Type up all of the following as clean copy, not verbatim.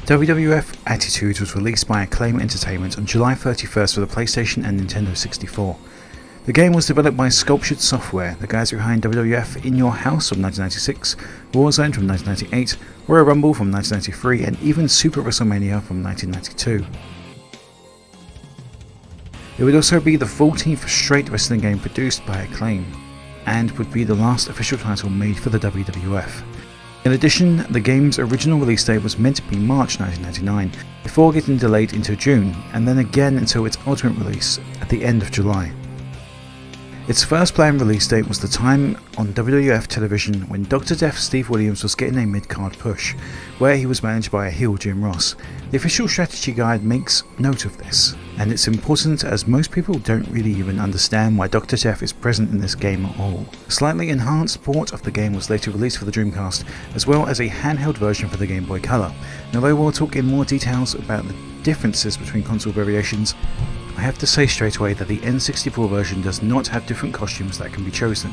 WWF Attitude was released by Acclaim Entertainment on July 31st for the PlayStation and Nintendo 64. The game was developed by Sculptured Software, the guys behind WWF In Your House from 1996, Warzone from 1998, Royal Rumble from 1993, and even Super WrestleMania from 1992. It would also be the 14th straight wrestling game produced by Acclaim, and would be the last official title made for the WWF. In addition, the game's original release date was meant to be March 1999, before getting delayed into June, and then again until its ultimate release at the end of July. Its first planned release date was the time on WWF television when Dr. Death Steve Williams was getting a mid-card push, where he was managed by a heel Jim Ross. The official strategy guide makes note of this, and it's important as most people don't really even understand why Dr. Death is present in this game at all. A slightly enhanced port of the game was later released for the Dreamcast, as well as a handheld version for the Game Boy Color. And although we'll talk in more details about the differences between console variations, I have to say straight away that the N64 version does not have different costumes that can be chosen.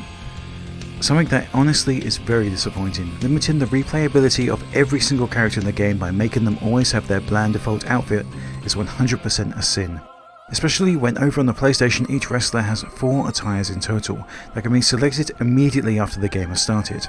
Something that honestly is very disappointing. Limiting the replayability of every single character in the game by making them always have their bland default outfit is 100% a sin. Especially when over on the PlayStation each wrestler has 4 attires in total that can be selected immediately after the game has started.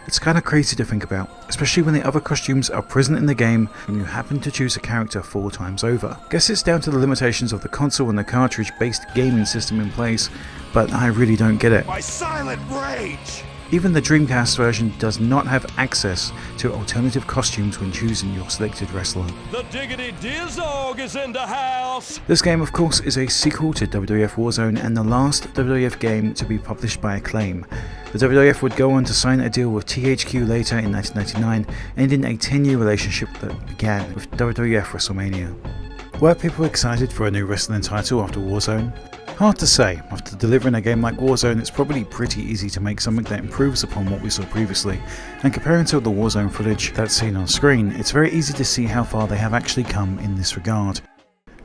It's kinda crazy to think about, especially when the other costumes are present in the game and you happen to choose a character 4 times over. Guess it's down to the limitations of the console and the cartridge-based gaming system in place, but I really don't get it. My silent rage! Even the Dreamcast version does not have access to alternative costumes when choosing your selected wrestler. The 𝓔𝓷𝓲𝓽𝓭 is in the house! This game of course is a sequel to WWF Warzone and the last WWF game to be published by Acclaim. The WWF would go on to sign a deal with THQ later in 1999, ending a 10-year relationship that began with WWF WrestleMania. Were people excited for a new wrestling title after Warzone? Hard to say. After delivering a game like Warzone, it's probably pretty easy to make something that improves upon what we saw previously, and comparing to the Warzone footage that's seen on screen, it's very easy to see how far they have actually come in this regard.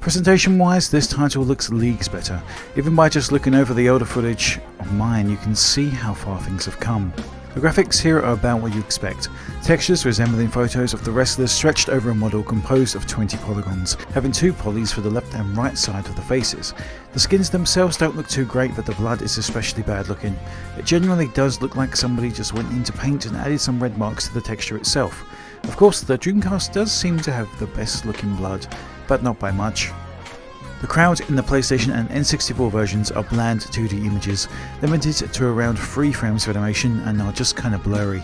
Presentation wise, this title looks leagues better. Even by just looking over the older footage of mine, you can see how far things have come. The graphics here are about what you expect. Textures resembling photos of the wrestlers stretched over a model composed of 20 polygons, having 2 polys for the left and right side of the faces. The skins themselves don't look too great, but the blood is especially bad looking. It genuinely does look like somebody just went into paint and added some red marks to the texture itself. Of course, the Dreamcast does seem to have the best looking blood, but not by much. The crowd in the PlayStation and N64 versions are bland 2D images, limited to around 3 frames of animation and are just kinda blurry.